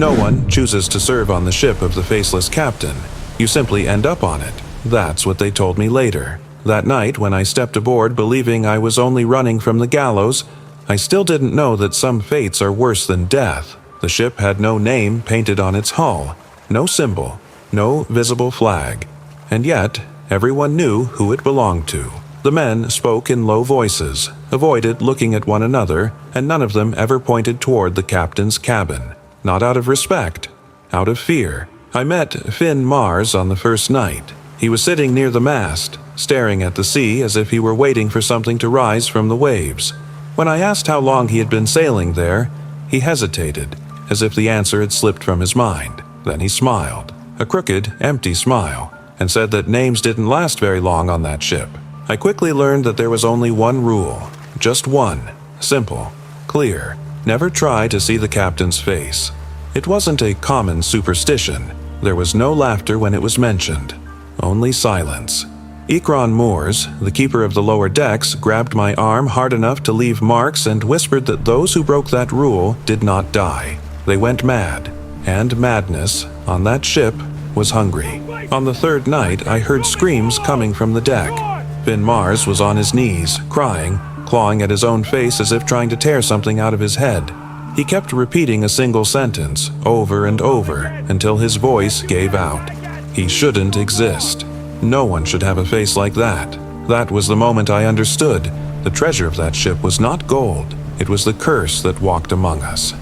No one chooses to serve on the ship of the faceless captain. You simply end up on it. That's what they told me later. That night, when I stepped aboard believing I was only running from the gallows, I still didn't know that some fates are worse than death. The ship had no name painted on its hull, no symbol, no visible flag. And yet, everyone knew who it belonged to. The men spoke in low voices, avoided looking at one another, and none of them ever pointed toward the captain's cabin. Not out of respect, out of fear. I met Finn Mars on the first night. He was sitting near the mast, staring at the sea as if he were waiting for something to rise from the waves. When I asked how long he had been sailing there, he hesitated, as if the answer had slipped from his mind. Then he smiled, a crooked, empty smile, and said that names didn't last very long on that ship. I quickly learned that there was only one rule, just one, simple, clear. Never try to see the captain's face. It wasn't a common superstition. There was no laughter when it was mentioned, only silence. Ikron Moores, the keeper of the lower decks, grabbed my arm hard enough to leave marks and whispered that those who broke that rule did not die. They went mad, and madness, on that ship, was hungry. On the third night, I heard screams coming from the deck. Finn Mars was on his knees, crying, clawing at his own face as if trying to tear something out of his head. He kept repeating a single sentence, over and over, until his voice gave out. He shouldn't exist. No one should have a face like that. That was the moment I understood. The treasure of that ship was not gold. It was the curse that walked among us.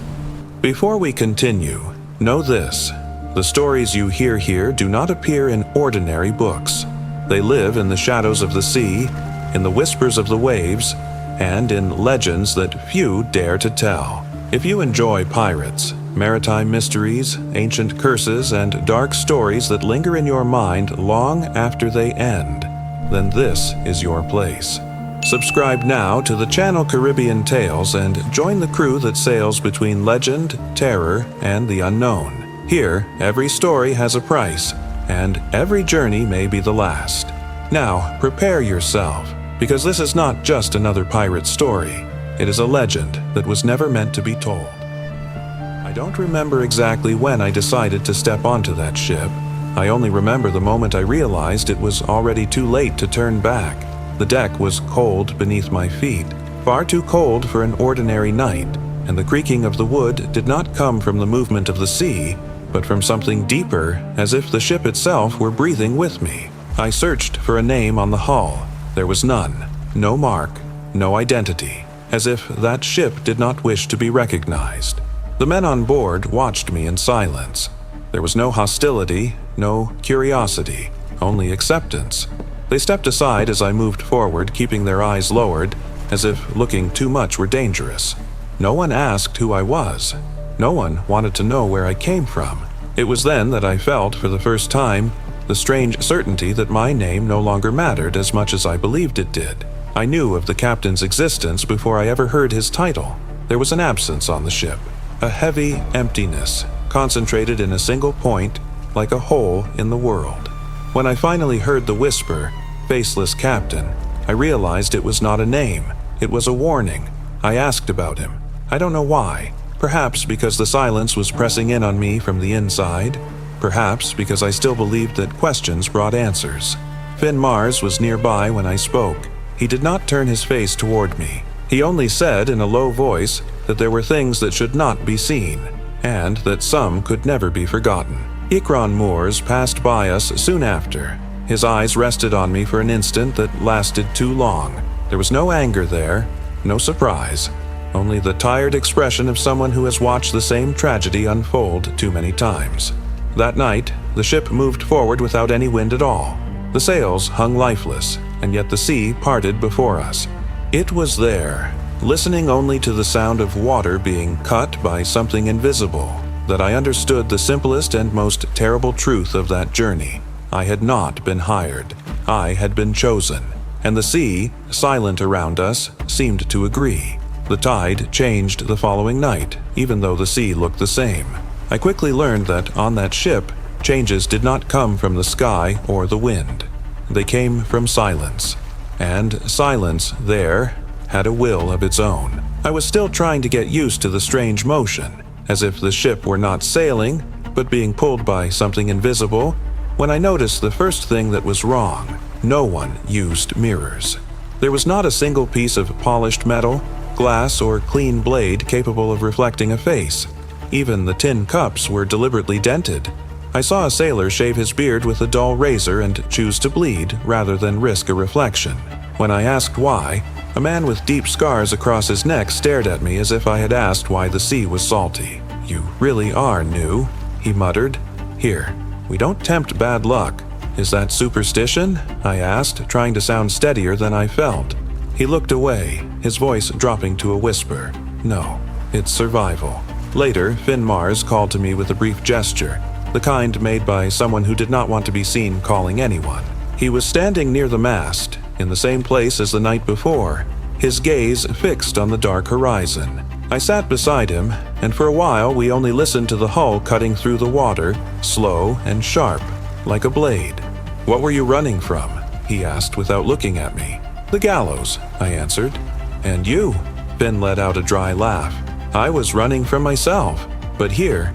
Before we continue, know this. The stories you hear here do not appear in ordinary books. They live in the shadows of the sea, in the whispers of the waves, and in legends that few dare to tell. If you enjoy pirates, maritime mysteries, ancient curses, and dark stories that linger in your mind long after they end, then this is your place. Subscribe now to the channel Caribbean Tales and join the crew that sails between legend, terror, and the unknown. Here, every story has a price, and every journey may be the last. Now, prepare yourself, because this is not just another pirate story. It is a legend that was never meant to be told. I don't remember exactly when I decided to step onto that ship. I only remember the moment I realized it was already too late to turn back. The deck was cold beneath my feet, far too cold for an ordinary night, and the creaking of the wood did not come from the movement of the sea, but from something deeper, as if the ship itself were breathing with me. I searched for a name on the hull. There was none. No mark, no identity, as if that ship did not wish to be recognized. The men on board watched me in silence. There was no hostility, no curiosity, only acceptance. They stepped aside as I moved forward, keeping their eyes lowered, as if looking too much were dangerous. No one asked who I was. No one wanted to know where I came from. It was then that I felt, for the first time, the strange certainty that my name no longer mattered as much as I believed it did. I knew of the captain's existence before I ever heard his title. There was an absence on the ship, a heavy emptiness, concentrated in a single point, like a hole in the world. When I finally heard the whisper, "Faceless Captain," I realized it was not a name. It was a warning. I asked about him. I don't know why. Perhaps because the silence was pressing in on me from the inside. Perhaps because I still believed that questions brought answers. Finn Mars was nearby when I spoke. He did not turn his face toward me. He only said in a low voice that there were things that should not be seen, and that some could never be forgotten. Ikron Moores passed by us soon after. His eyes rested on me for an instant that lasted too long. There was no anger there, no surprise, only the tired expression of someone who has watched the same tragedy unfold too many times. That night, the ship moved forward without any wind at all. The sails hung lifeless, and yet the sea parted before us. It was there, listening only to the sound of water being cut by something invisible, that I understood the simplest and most terrible truth of that journey. I had not been hired. I had been chosen. And the sea, silent around us, seemed to agree. The tide changed the following night, even though the sea looked the same. I quickly learned that on that ship, changes did not come from the sky or the wind. They came from silence. And silence there had a will of its own. I was still trying to get used to the strange motion, as if the ship were not sailing, but being pulled by something invisible, when I noticed the first thing that was wrong. No one used mirrors. There was not a single piece of polished metal, glass, or clean blade capable of reflecting a face. Even the tin cups were deliberately dented. I saw a sailor shave his beard with a dull razor and choose to bleed rather than risk a reflection. When I asked why, a man with deep scars across his neck stared at me as if I had asked why the sea was salty. "You really are new," he muttered. "Here, we don't tempt bad luck. Is that superstition?" I asked, trying to sound steadier than I felt. He looked away, his voice dropping to a whisper. "No, it's survival." Later, Finn Mars called to me with a brief gesture, the kind made by someone who did not want to be seen calling anyone. He was standing near the mast, in the same place as the night before, his gaze fixed on the dark horizon. I sat beside him, and for a while we only listened to the hull cutting through the water, slow and sharp, like a blade. "What were you running from?" he asked without looking at me. "The gallows," I answered. "And you?" Finn let out a dry laugh. "I was running from myself. But here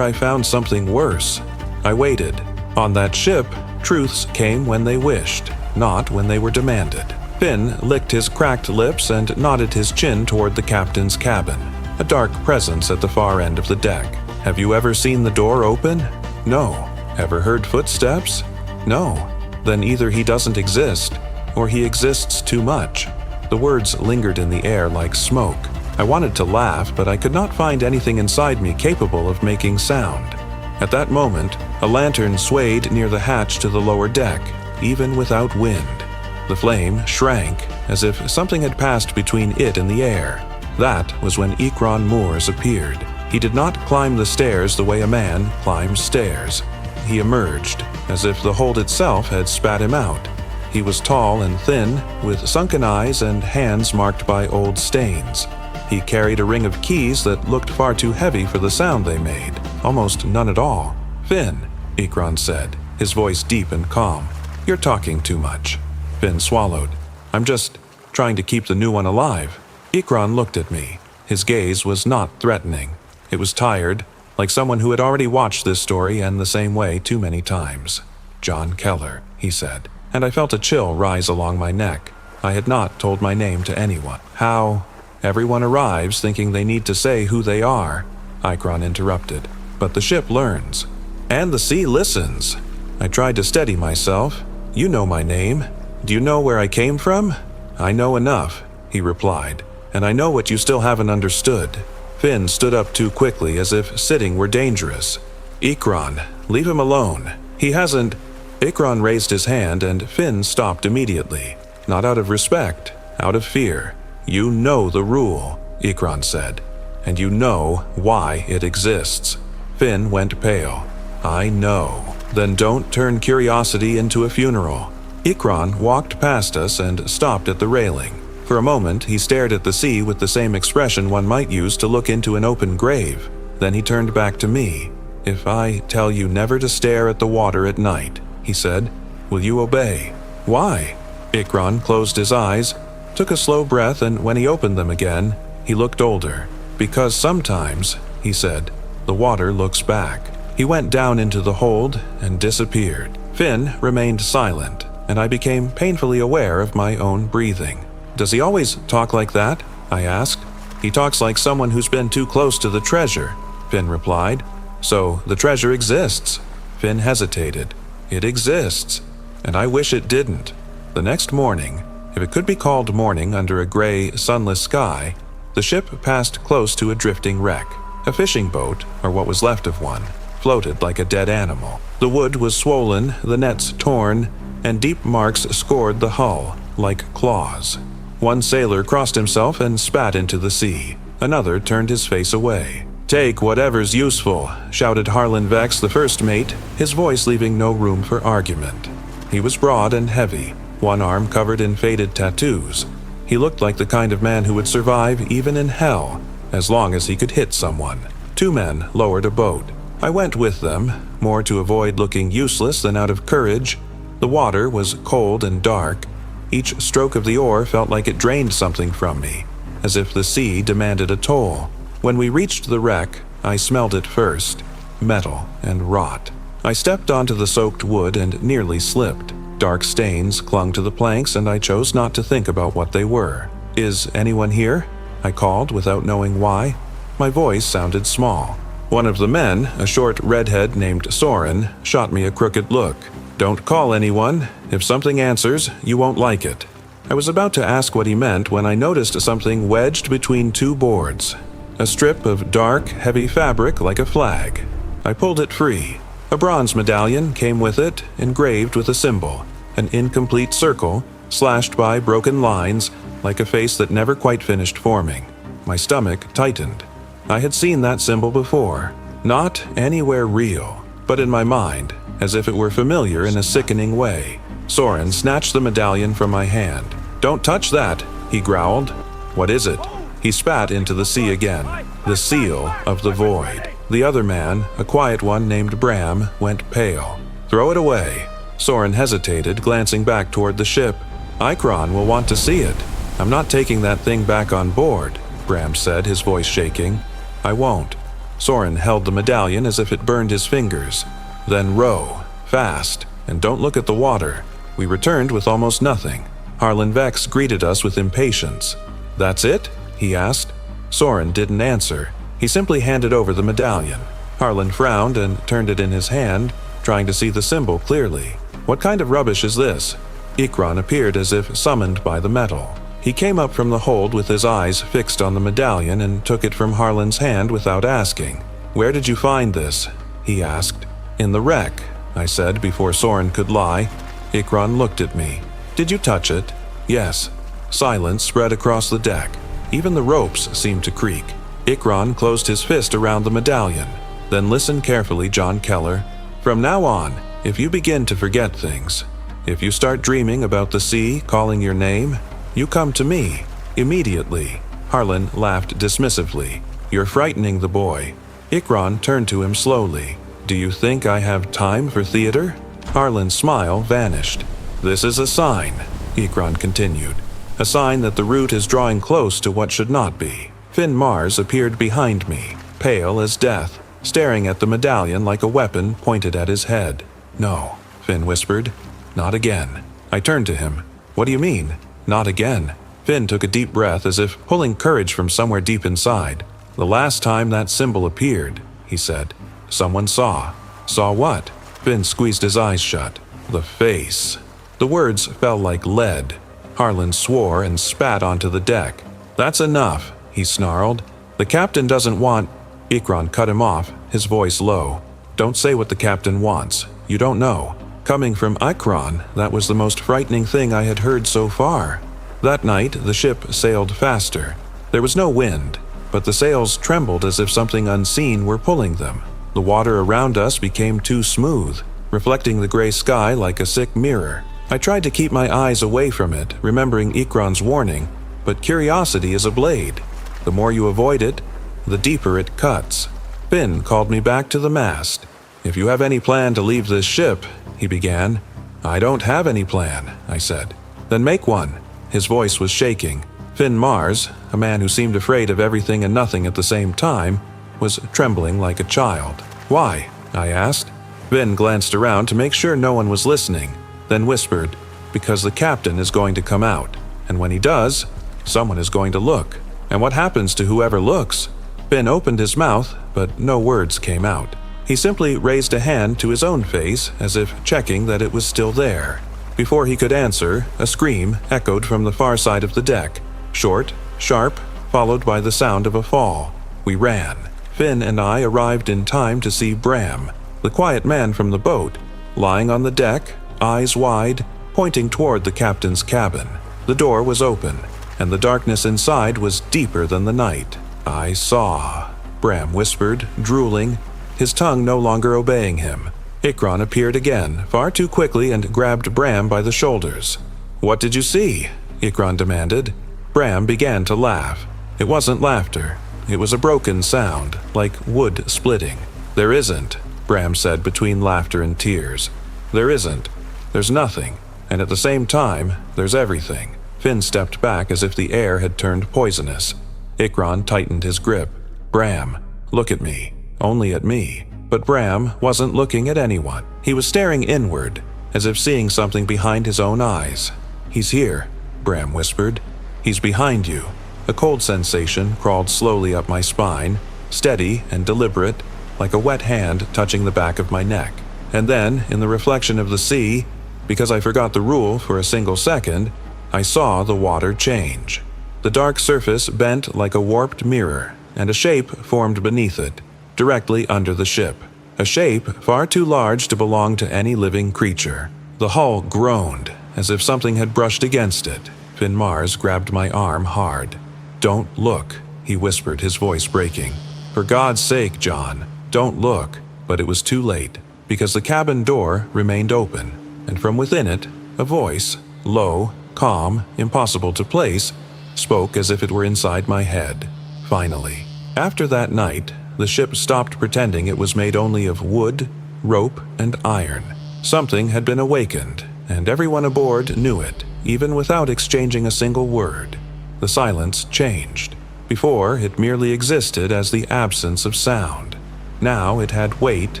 I found something worse." I waited. On that ship, truths came when they wished, not when they were demanded. Finn licked his cracked lips and nodded his chin toward the captain's cabin, a dark presence at the far end of the deck. "Have you ever seen the door open?" "No." "Ever heard footsteps?" "No." "Then either he doesn't exist, or he exists too much." The words lingered in the air like smoke. I wanted to laugh, but I could not find anything inside me capable of making sound. At that moment, a lantern swayed near the hatch to the lower deck, even without wind. The flame shrank, as if something had passed between it and the air. That was when Ikron Moores appeared. He did not climb the stairs the way a man climbs stairs. He emerged, as if the hold itself had spat him out. He was tall and thin, with sunken eyes and hands marked by old stains. He carried a ring of keys that looked far too heavy for the sound they made, almost none at all. "Finn," Ikron said, his voice deep and calm. "You're talking too much." Finn swallowed. "I'm just trying to keep the new one alive." Ikron looked at me. His gaze was not threatening. It was tired, like someone who had already watched this story and the same way too many times. "John Keller," he said, and I felt a chill rise along my neck. I had not told my name to anyone. "How? Everyone arrives thinking they need to say who they are," Ikron interrupted. "But the ship learns. And the sea listens." I tried to steady myself. "You know my name. Do you know where I came from?" "I know enough," he replied, "and I know what you still haven't understood." Finn stood up too quickly, as if sitting were dangerous. "Ikron, leave him alone. He hasn't—" Ikron raised his hand and Finn stopped immediately. Not out of respect, out of fear. "You know the rule," Ikron said, "and you know why it exists." Finn went pale. "I know." "Then don't turn curiosity into a funeral." Ikron walked past us and stopped at the railing. For a moment, he stared at the sea with the same expression one might use to look into an open grave. Then he turned back to me. "If I tell you never to stare at the water at night," he said, "will you obey?" "Why?" Ikron closed his eyes, took a slow breath, and when he opened them again, he looked older. "Because sometimes," he said, "the water looks back." He went down into the hold and disappeared. Finn remained silent, and I became painfully aware of my own breathing. "Does he always talk like that?" I asked. "He talks like someone who's been too close to the treasure," Finn replied. "So the treasure exists." Finn hesitated. "It exists, and I wish it didn't." The next morning, if it could be called morning under a gray, sunless sky, the ship passed close to a drifting wreck. A fishing boat, or what was left of one, floated like a dead animal. The wood was swollen, the nets torn, and deep marks scored the hull, like claws. One sailor crossed himself and spat into the sea. Another turned his face away. "Take whatever's useful," shouted Harlan Vex, the first mate, his voice leaving no room for argument. He was broad and heavy, one arm covered in faded tattoos. He looked like the kind of man who would survive even in hell, as long as he could hit someone. Two men lowered a boat. I went with them, more to avoid looking useless than out of courage. The water was cold and dark. Each stroke of the oar felt like it drained something from me, as if the sea demanded a toll. When we reached the wreck, I smelled it first. Metal and rot. I stepped onto the soaked wood and nearly slipped. Dark stains clung to the planks, and I chose not to think about what they were. "Is anyone here?" I called without knowing why. My voice sounded small. One of the men, a short redhead named Soren, shot me a crooked look. "Don't call anyone. If something answers, you won't like it." I was about to ask what he meant when I noticed something wedged between two boards. A strip of dark, heavy fabric like a flag. I pulled it free. A bronze medallion came with it, engraved with a symbol, an incomplete circle, slashed by broken lines, like a face that never quite finished forming. My stomach tightened. I had seen that symbol before, not anywhere real, but in my mind, as if it were familiar in a sickening way. Soren snatched the medallion from my hand. "Don't touch that," he growled. "What is it?" He spat into the sea again. "The seal of the void." The other man, a quiet one named Bram, went pale. "Throw it away." Soren hesitated, glancing back toward the ship. "Ikron will want to see it." "I'm not taking that thing back on board," Bram said, his voice shaking. "I won't." Soren held the medallion as if it burned his fingers. "Then row, fast, and don't look at the water." We returned with almost nothing. Harlan Vex greeted us with impatience. "That's it?" he asked. Soren didn't answer. He simply handed over the medallion. Harlan frowned and turned it in his hand, trying to see the symbol clearly. "What kind of rubbish is this?" Ikron appeared as if summoned by the metal. He came up from the hold with his eyes fixed on the medallion and took it from Harlan's hand without asking. "Where did you find this?" he asked. "In the wreck," I said before Soren could lie. Ikron looked at me. "Did you touch it?" "Yes." Silence spread across the deck. Even the ropes seemed to creak. Ikron closed his fist around the medallion. "Then listen carefully, John Keller. From now on, if you begin to forget things, if you start dreaming about the sea calling your name, you come to me, immediately." Harlan laughed dismissively. "You're frightening the boy." Ikron turned to him slowly. "Do you think I have time for theater?" Harlan's smile vanished. "This is a sign," Ikron continued. "A sign that the route is drawing close to what should not be." Finn Mars appeared behind me, pale as death, staring at the medallion like a weapon pointed at his head. "No," Finn whispered. "Not again." I turned to him. "What do you mean? Not again?" Finn took a deep breath as if pulling courage from somewhere deep inside. "The last time that symbol appeared," he said, "someone saw." "Saw what?" Finn squeezed his eyes shut. "The face." The words fell like lead. Harlan swore and spat onto the deck. "That's enough," he snarled. "The captain doesn't want—" Ikron cut him off, his voice low. "Don't say what the captain wants. You don't know." Coming from Ikron, that was the most frightening thing I had heard so far. That night, the ship sailed faster. There was no wind, but the sails trembled as if something unseen were pulling them. The water around us became too smooth, reflecting the gray sky like a sick mirror. I tried to keep my eyes away from it, remembering Ikron's warning, but curiosity is a blade. The more you avoid it, the deeper it cuts. Finn called me back to the mast. "If you have any plan to leave this ship," he began. "I don't have any plan," I said. "Then make one." His voice was shaking. Finn Mars, a man who seemed afraid of everything and nothing at the same time, was trembling like a child. "Why?" I asked. Finn glanced around to make sure no one was listening, then whispered, "Because the captain is going to come out, and when he does, someone is going to look. And what happens to whoever looks?" Finn opened his mouth, but no words came out. He simply raised a hand to his own face as if checking that it was still there. Before he could answer, a scream echoed from the far side of the deck, short, sharp, followed by the sound of a fall. We ran. Finn and I arrived in time to see Bram, the quiet man from the boat, lying on the deck, eyes wide, pointing toward the captain's cabin. The door was open, and the darkness inside was deeper than the night. "I saw," Bram whispered, drooling, his tongue no longer obeying him. Ikron appeared again, far too quickly, and grabbed Bram by the shoulders. "What did you see?" Ikron demanded. Bram began to laugh. It wasn't laughter. It was a broken sound, like wood splitting. "There isn't," Bram said between laughter and tears. "There isn't. There's nothing. And at the same time, there's everything." Finn stepped back as if the air had turned poisonous. Ikron tightened his grip. "Bram, look at me." only at me. But Bram wasn't looking at anyone. He was staring inward, as if seeing something behind his own eyes. "He's here," Bram whispered. "He's behind you." A cold sensation crawled slowly up my spine, steady and deliberate, like a wet hand touching the back of my neck. And then, in the reflection of the sea, because I forgot the rule for a single second, I saw the water change. The dark surface bent like a warped mirror, and a shape formed beneath it, directly under the ship. A shape far too large to belong to any living creature. The hull groaned, as if something had brushed against it. Finn Mars grabbed my arm hard. "Don't look," he whispered, his voice breaking. "For God's sake, John, don't look." But it was too late, because the cabin door remained open, and from within it, a voice, low, calm, impossible to place, spoke as if it were inside my head. Finally. After that night, the ship stopped pretending it was made only of wood, rope, and iron. Something had been awakened, and everyone aboard knew it, even without exchanging a single word. The silence changed. Before, it merely existed as the absence of sound. Now it had weight,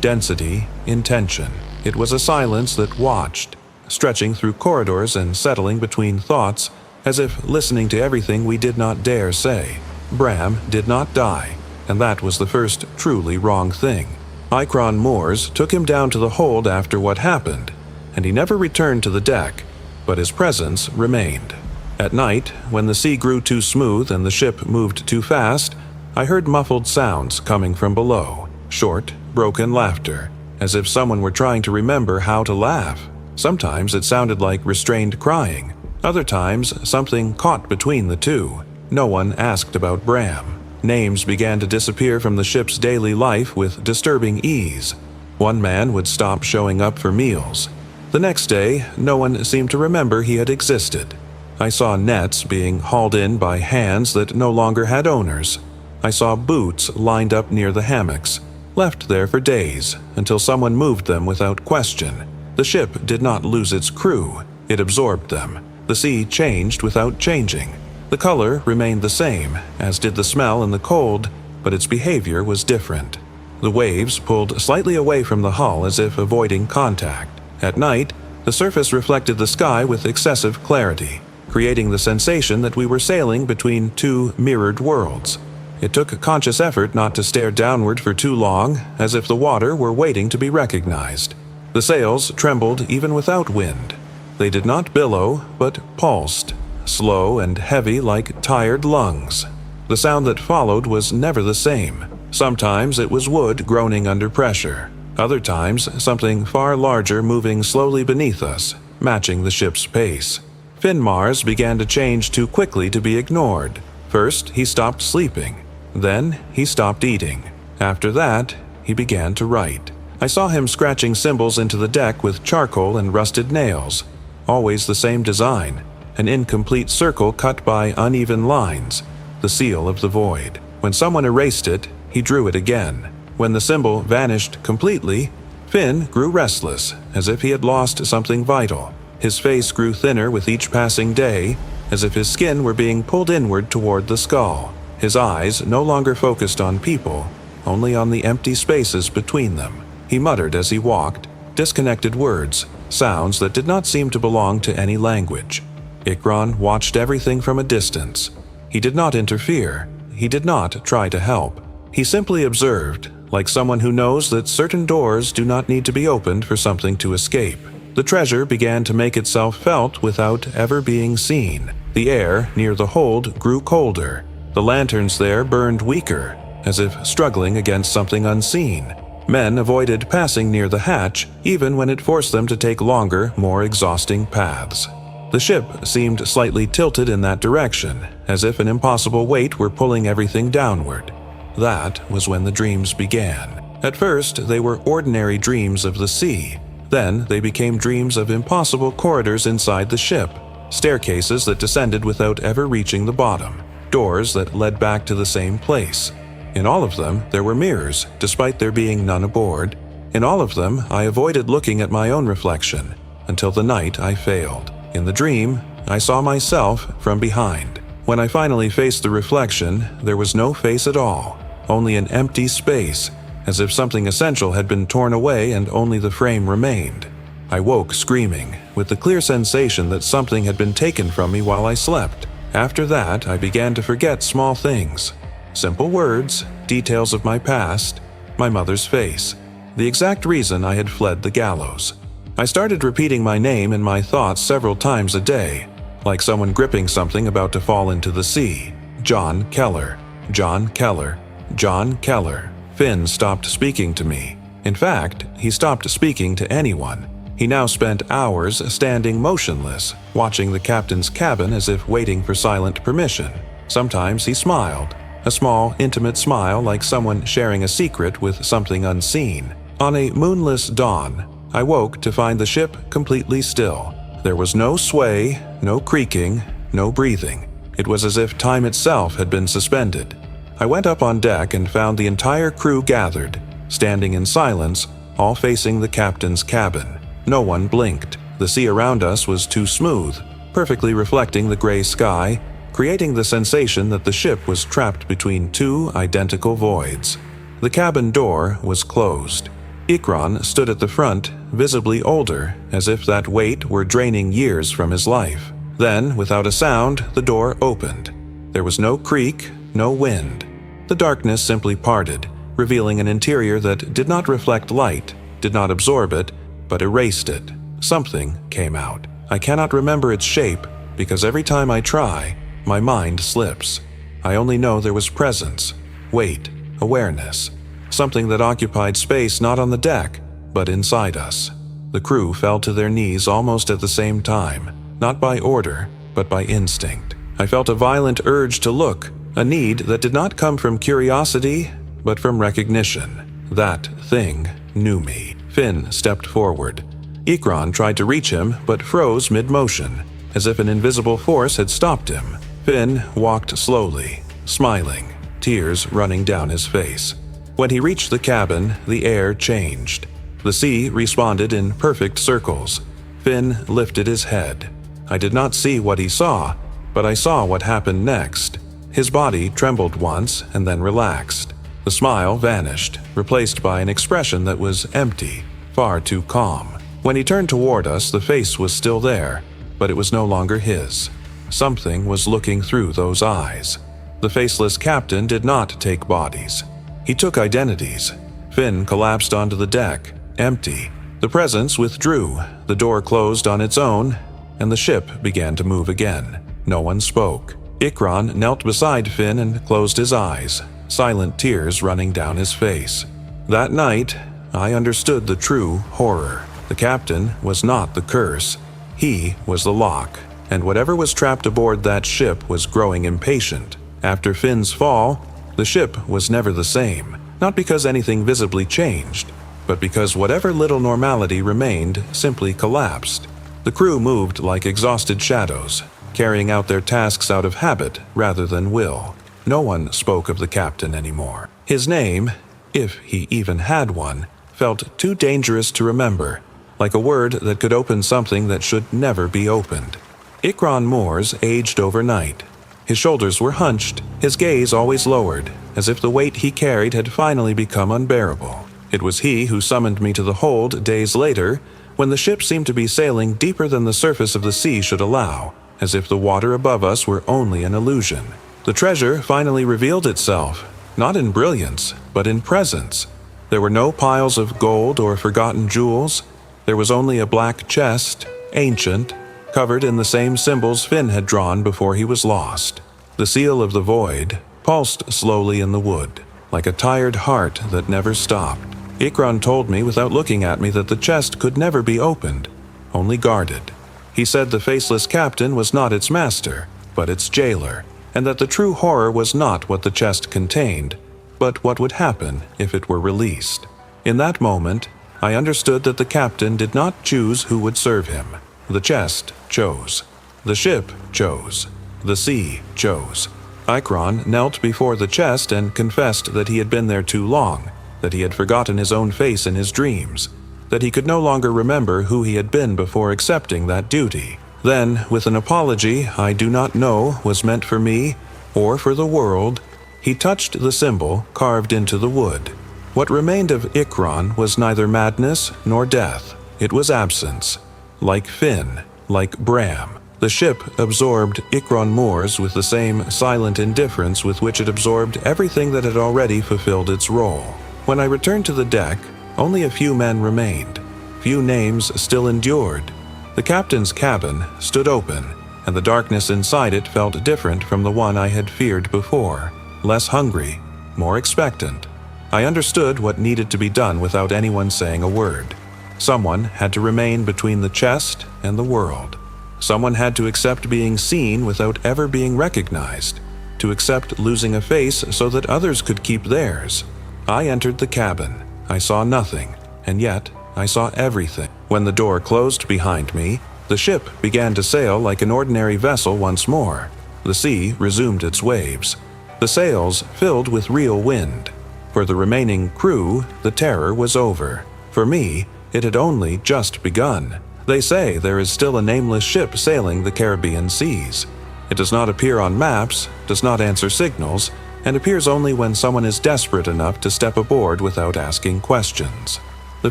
density, intention. It was a silence that watched, stretching through corridors and settling between thoughts, as if listening to everything we did not dare say. Bram did not die, and that was the first truly wrong thing. Ikron Moores took him down to the hold after what happened, and he never returned to the deck, but his presence remained. At night, when the sea grew too smooth and the ship moved too fast, I heard muffled sounds coming from below, short, broken laughter, as if someone were trying to remember how to laugh. Sometimes it sounded like restrained crying. Other times, something caught between the two. No one asked about Bram. Names began to disappear from the ship's daily life with disturbing ease. One man would stop showing up for meals. The next day, no one seemed to remember he had existed. I saw nets being hauled in by hands that no longer had owners. I saw boots lined up near the hammocks, left there for days, until someone moved them without question. The ship did not lose its crew, it absorbed them. The sea changed without changing. The color remained the same, as did the smell and the cold, but its behavior was different. The waves pulled slightly away from the hull as if avoiding contact. At night, the surface reflected the sky with excessive clarity, creating the sensation that we were sailing between two mirrored worlds. It took conscious effort not to stare downward for too long, as if the water were waiting to be recognized. The sails trembled even without wind. They did not billow, but pulsed, slow and heavy like tired lungs. The sound that followed was never the same. Sometimes it was wood groaning under pressure. Other times, something far larger moving slowly beneath us, matching the ship's pace. Finn Mars began to change too quickly to be ignored. First, he stopped sleeping. Then, he stopped eating. After that, he began to write. I saw him scratching symbols into the deck with charcoal and rusted nails. Always the same design, an incomplete circle cut by uneven lines, the seal of the void. When someone erased it, he drew it again. When the symbol vanished completely, Finn grew restless, as if he had lost something vital. His face grew thinner with each passing day, as if his skin were being pulled inward toward the skull. His eyes no longer focused on people, only on the empty spaces between them. He muttered as he walked, disconnected words, sounds that did not seem to belong to any language. Ikron watched everything from a distance. He did not interfere. He did not try to help. He simply observed, like someone who knows that certain doors do not need to be opened for something to escape. The treasure began to make itself felt without ever being seen. The air near the hold grew colder. The lanterns there burned weaker, as if struggling against something unseen. Men avoided passing near the hatch, even when it forced them to take longer, more exhausting paths. The ship seemed slightly tilted in that direction, as if an impossible weight were pulling everything downward. That was when the dreams began. At first, they were ordinary dreams of the sea. Then they became dreams of impossible corridors inside the ship, staircases that descended without ever reaching the bottom, doors that led back to the same place. In all of them, there were mirrors, despite there being none aboard. In all of them, I avoided looking at my own reflection, until the night I failed. In the dream, I saw myself from behind. When I finally faced the reflection, there was no face at all, only an empty space, as if something essential had been torn away and only the frame remained. I woke screaming, with the clear sensation that something had been taken from me while I slept. After that, I began to forget small things. Simple words, details of my past, my mother's face, the exact reason I had fled the gallows. I started repeating my name in my thoughts several times a day, like someone gripping something about to fall into the sea. John Keller, John Keller, John Keller. Finn stopped speaking to me. In fact, he stopped speaking to anyone. He now spent hours standing motionless, watching the captain's cabin as if waiting for silent permission. Sometimes he smiled, a small, intimate smile like someone sharing a secret with something unseen. On a moonless dawn, I woke to find the ship completely still. There was no sway, no creaking, no breathing. It was as if time itself had been suspended. I went up on deck and found the entire crew gathered, standing in silence, all facing the captain's cabin. No one blinked. The sea around us was too smooth, perfectly reflecting the gray sky, creating the sensation that the ship was trapped between two identical voids. The cabin door was closed. Ikran stood at the front, visibly older, as if that weight were draining years from his life. Then, without a sound, the door opened. There was no creak, no wind. The darkness simply parted, revealing an interior that did not reflect light, did not absorb it, but erased it. Something came out. I cannot remember its shape, because every time I try, my mind slips. I only know there was presence, weight, awareness, something that occupied space not on the deck, but inside us. The crew fell to their knees almost at the same time, not by order, but by instinct. I felt a violent urge to look, a need that did not come from curiosity, but from recognition. That thing knew me. Finn stepped forward. Ikran tried to reach him, but froze mid-motion, as if an invisible force had stopped him. Finn walked slowly, smiling, tears running down his face. When he reached the cabin, the air changed. The sea responded in perfect circles. Finn lifted his head. I did not see what he saw, but I saw what happened next. His body trembled once and then relaxed. The smile vanished, replaced by an expression that was empty, far too calm. When he turned toward us, the face was still there, but it was no longer his. Something was looking through those eyes. The faceless captain did not take bodies. He took identities. Finn collapsed onto the deck, empty. The presence withdrew, the door closed on its own, and the ship began to move again. No one spoke. Ikran knelt beside Finn and closed his eyes, silent tears running down his face. That night, I understood the true horror. The captain was not the curse. He was the lock, and whatever was trapped aboard that ship was growing impatient. After Finn's fall, the ship was never the same, not because anything visibly changed, but because whatever little normality remained simply collapsed. The crew moved like exhausted shadows, carrying out their tasks out of habit rather than will. No one spoke of the captain anymore. His name, if he even had one, felt too dangerous to remember, like a word that could open something that should never be opened. Ikran Moores aged overnight. His shoulders were hunched, his gaze always lowered, as if the weight he carried had finally become unbearable. It was he who summoned me to the hold days later, when the ship seemed to be sailing deeper than the surface of the sea should allow, as if the water above us were only an illusion. The treasure finally revealed itself, not in brilliance, but in presence. There were no piles of gold or forgotten jewels. There was only a black chest, ancient, covered in the same symbols Finn had drawn before he was lost. The seal of the void pulsed slowly in the wood, like a tired heart that never stopped. Ikran told me without looking at me that the chest could never be opened, only guarded. He said the faceless captain was not its master, but its jailer, and that the true horror was not what the chest contained, but what would happen if it were released. In that moment, I understood that the captain did not choose who would serve him. The chest chose. The ship chose. The sea chose. Ikran knelt before the chest and confessed that he had been there too long, that he had forgotten his own face in his dreams, that he could no longer remember who he had been before accepting that duty. Then, with an apology I do not know was meant for me or for the world, he touched the symbol carved into the wood. What remained of Ikron was neither madness nor death. It was absence. Like Finn, like Bram, the ship absorbed Ikron Moors with the same silent indifference with which it absorbed everything that had already fulfilled its role. When I returned to the deck, only a few men remained. Few names still endured. The captain's cabin stood open, and the darkness inside it felt different from the one I had feared before. Less hungry, more expectant. I understood what needed to be done without anyone saying a word. Someone had to remain between the chest and the world. Someone had to accept being seen without ever being recognized, to accept losing a face so that others could keep theirs. I entered the cabin. I saw nothing, and yet I saw everything. When the door closed behind me, the ship began to sail like an ordinary vessel once more. The sea resumed its waves. The sails filled with real wind. For the remaining crew, the terror was over. For me, it had only just begun. They say there is still a nameless ship sailing the Caribbean seas. It does not appear on maps, does not answer signals, and appears only when someone is desperate enough to step aboard without asking questions. The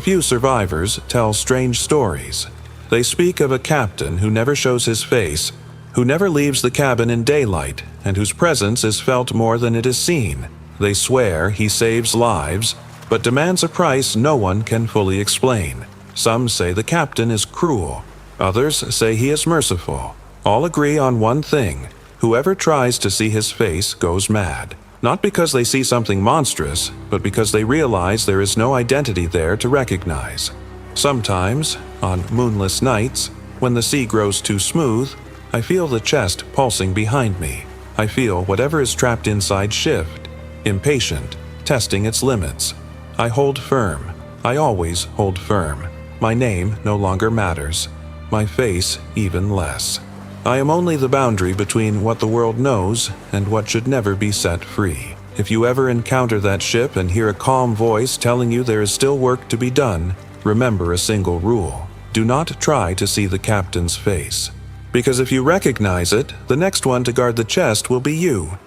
few survivors tell strange stories. They speak of a captain who never shows his face, who never leaves the cabin in daylight, and whose presence is felt more than it is seen. They swear he saves lives, but demands a price no one can fully explain. Some say the captain is cruel. Others say he is merciful. All agree on one thing: whoever tries to see his face goes mad. Not because they see something monstrous, but because they realize there is no identity there to recognize. Sometimes, on moonless nights, when the sea grows too smooth, I feel the chest pulsing behind me. I feel whatever is trapped inside shift, impatient, testing its limits. I hold firm. I always hold firm. My name no longer matters. My face even less. I am only the boundary between what the world knows and what should never be set free. If you ever encounter that ship and hear a calm voice telling you there is still work to be done, remember a single rule. Do not try to see the captain's face. Because if you recognize it, the next one to guard the chest will be you.